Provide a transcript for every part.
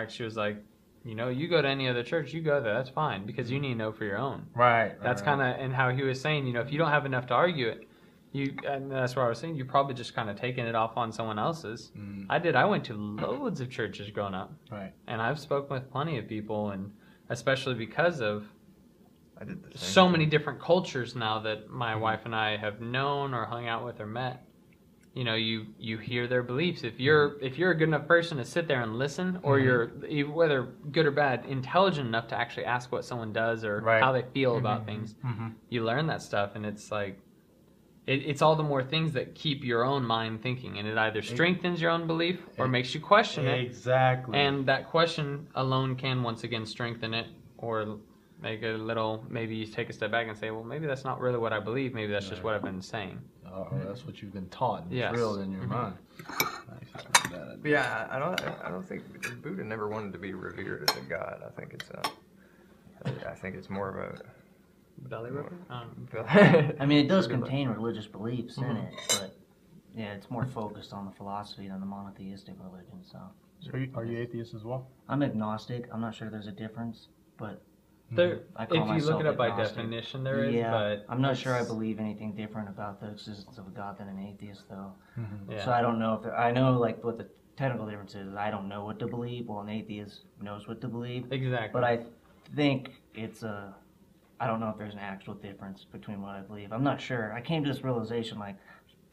She was like, you know, you go to any other church, you go there, that's fine, because you need to know for your own. Right. That's kind of, and how he was saying, you know, if you don't have enough to argue it, and that's what I was saying, you're probably just kind of taking it off on someone else's. I went to loads of churches growing up. Right. And I've spoken with plenty of people, and especially because of so many different cultures now that my wife and I have known or hung out with or met. You know, you hear their beliefs. If you're a good enough person to sit there and listen, or you're, whether good or bad, intelligent enough to actually ask what someone does or how they feel about things, you learn that stuff, and it's like, it's all the more things that keep your own mind thinking, and it either strengthens your own belief or makes you question it. Exactly. And that question alone can once again strengthen it, or make a little, maybe you take a step back and say, well, maybe that's not really what I believe. Maybe that's just what I've been saying. Oh, that's what you've been taught. It's Yes. drilled in your mind. But yeah, I don't think Buddha never wanted to be revered as a god. I think it's more of a Belly rubber? I mean, it does contain religious beliefs in it, but yeah, it's more focused on the philosophy than the monotheistic religion. So are you atheist as well? I'm agnostic. I'm not sure there's a difference, but There, I call if you myself look it up by agnostic. definition, there is. Yeah, But I'm not sure I believe anything different about the existence of a God than an atheist, though. Yeah. So I don't know if I know like what the technical difference is. I don't know what to believe. Well, an atheist knows what to believe. Exactly. But I think it's a. I don't know if there's an actual difference between what I believe. I'm not sure. I came to this realization like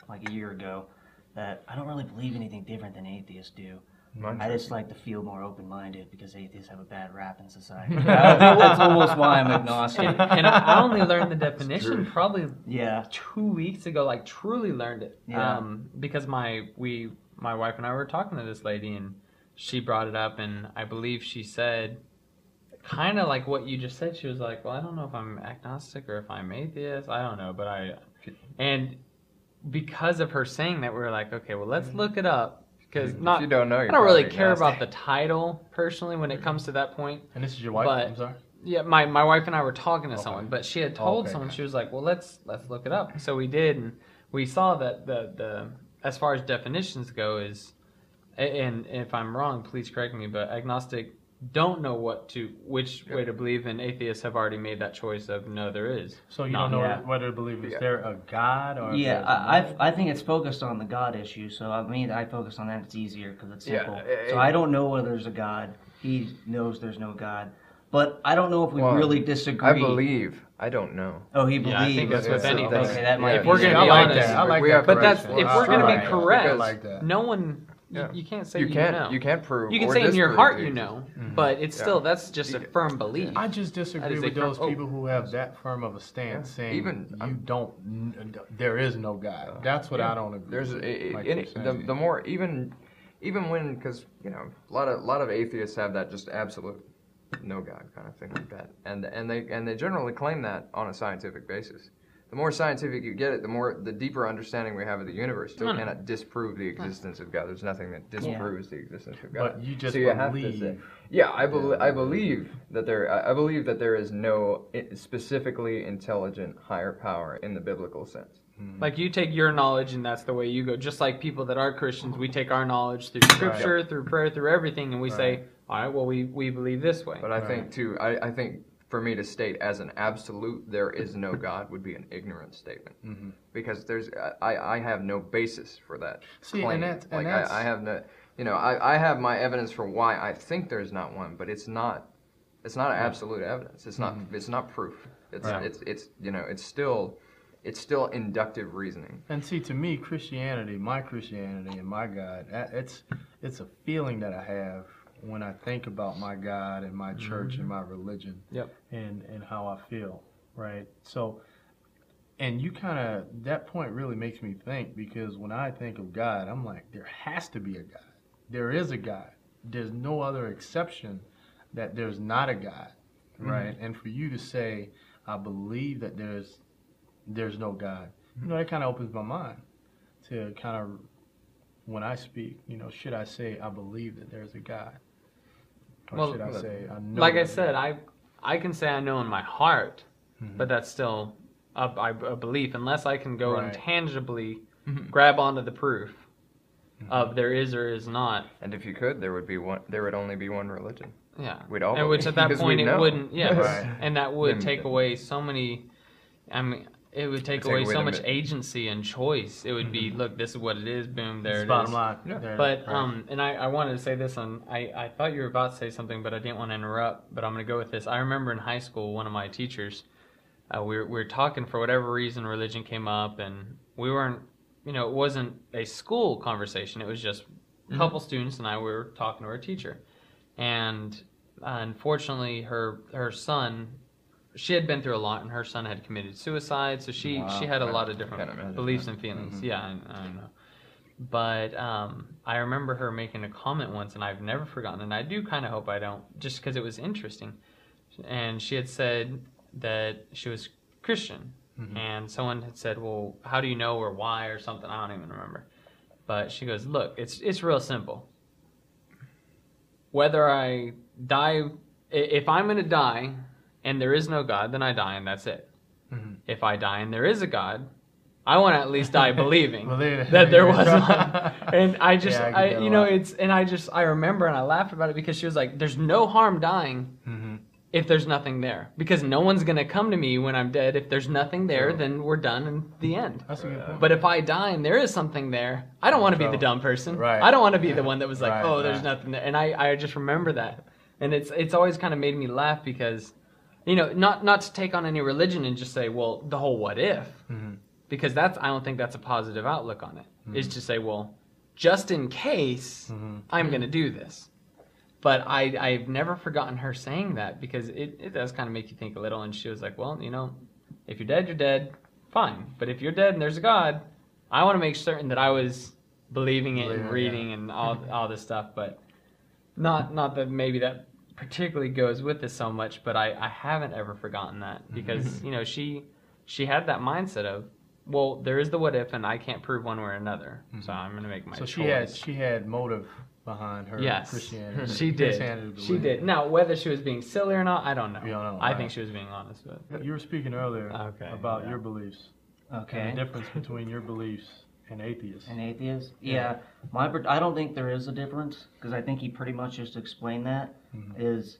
a year ago that I don't really believe anything different than atheists do. I just like to feel more open-minded because atheists have a bad rap in society. That's almost why I'm agnostic. And I only learned the definition probably 2 weeks ago, like truly learned it. Yeah. Because my wife and I were talking to this lady, and she brought it up, and I believe she said, kind of like what you just said, she was like, well, I don't know if I'm agnostic or if I'm atheist. I don't know, but and because of her saying that, we were like, okay, well, let's look it up. Because you don't know, I don't really care about the title personally when it comes to that point. And this is your wife? But, I'm sorry? Yeah, my wife and I were talking to someone, but she had told someone, she was like, well, let's look it up. So we did, and we saw that the as far as definitions go is, and if I'm wrong, please correct me, but agnostic don't know which way to believe, and atheists have already made that choice of no, there is. So you don't know whether to believe. Is there a God? Or I think it's focused on the God issue. So I mean, I focus on that. It's easier because it's simple. So I don't know whether there's a God. He knows there's no God. But I don't know if we really disagree. I believe. I don't know. Oh, he believes. Yeah, I think that's with anything. Okay, that might If we're going to be honest, I like that. But that's if we're going to be correct. Like no one. You can't say you know. You can't prove. You can or say in your disprove heart these. you know, but it's still that's just a firm belief. I just disagree with those people who have that firm of a stance, saying there is no God. That's what I don't agree. There's with. the more even when, because a lot of atheists have that just absolute no God kind of thing like that, and they generally claim that on a scientific basis. The more scientific you get it, the deeper understanding we have of the universe. Still cannot disprove the existence of God. There's nothing that disproves the existence of God. But you just believe. have to say, I believe that there is no specifically intelligent higher power in the biblical sense. Like you take your knowledge and that's the way you go. Just like people that are Christians, we take our knowledge through Scripture, through prayer, through everything, and we say, all right, well, we believe this way. But I think too, I think. For me to state as an absolute, there is no God would be an ignorant statement, because I have no basis for that claim. I have no, I have my evidence for why I think there's not one, but it's not absolute evidence. It's not proof. It's still inductive reasoning. And see, to me, Christianity and my God, it's a feeling that I have when I think about my God and my church and my religion, and how I feel, right? So, and you kind of, that point really makes me think, because when I think of God, I'm like, there has to be a God. There is a God. There's no other exception that there's not a God, right? And for you to say, I believe that there's no God, you know, that kind of opens my mind to kind of, when I speak, you know, should I say I believe that there's a God? Or should I say I know? Like I said, I can say I know in my heart, but that's still a belief, unless I can go and tangibly grab onto the proof of there is or is not. And if you could, there would only be one religion. Yeah. We'd all and which at that point it wouldn't, Right. And that would take away so many, I mean, it would take away so much agency and choice. It would be, look, this is what it is, boom, there it is. Bottom line. Yeah. But, and I wanted to say this, I thought you were about to say something, but I didn't want to interrupt, but I'm going to go with this. I remember in high school, one of my teachers, we were talking, for whatever reason, religion came up, and we weren't, you know, it wasn't a school conversation. It was just a couple students and I were talking to our teacher. And unfortunately, her son, she had been through a lot, and her son had committed suicide, so she had a lot of different beliefs and feelings. Yeah, I know. But I remember her making a comment once, and I've never forgotten, and I do kind of hope I don't, just because it was interesting. And she had said that she was Christian, and someone had said, well, how do you know, or why, or something, I don't even remember. But she goes, look, it's real simple. Whether I die, if I'm going to die and there is no God, then I die and that's it. If I die and there is a God, I want to at least die believing that there was one. And I just, you know, I remember and I laughed about it, because she was like, there's no harm dying if there's nothing there, because no one's going to come to me when I'm dead. If there's nothing there, then we're done and the end. That's a good point. But if I die and there is something there, I don't want to be the dumb person. Right. I don't want to be the one that was like, there's nothing there. And I just remember that. And it's always kind of made me laugh, because, you know, not to take on any religion and just say, well, the whole what if, because I don't think that's a positive outlook on it. Is to say, well, just in case I'm going to do this. But I've never forgotten her saying that, because it does kind of make you think a little. And she was like, well, you know, if you're dead, you're dead, fine. But if you're dead and there's a God, I want to make certain that I was believing it and reading and all this stuff. But not that maybe that particularly goes with this so much, but I haven't ever forgotten that, because, you know, she had that mindset of, well, there is the what if, and I can't prove one way or another, so I'm going to make my choice. So she had motive behind her Christianity. She did. She did. Now, whether she was being silly or not, I don't know. You don't know, I think she was being honest. But you were speaking earlier about your beliefs. Okay. And the difference between your beliefs and atheists. And atheists? Yeah. I don't think there is a difference, because I think he pretty much just explained that. Is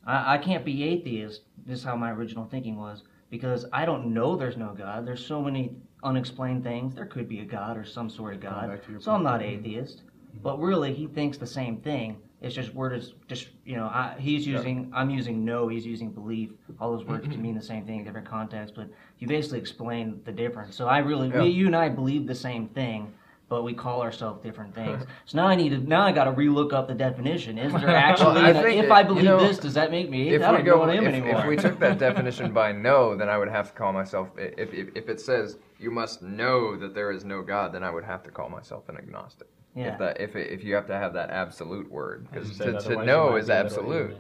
I can't be atheist, this is how my original thinking was, because I don't know there's no God. There's so many unexplained things. There could be a God or some sort of God. So I'm not atheist. But really, he thinks the same thing. It's just you know, I'm using no, he's using belief. All those words can mean the same thing in different contexts, but you basically explained the difference. So you and I believe the same thing, but we call ourselves different things. So now I got to relook up the definition. Is there actually, if I believe this, does that make me atheist? I don't know what I am anymore. If we took that definition by no, then I would have to call myself, if it says you must know that there is no God, then I would have to call myself an agnostic. Yeah. If you have to have that absolute word, because to know is absolute,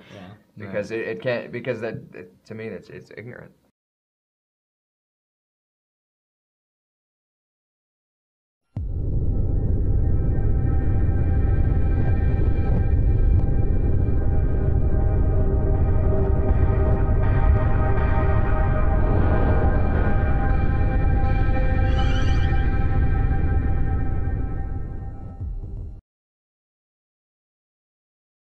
because it can't, because that to me it's ignorant.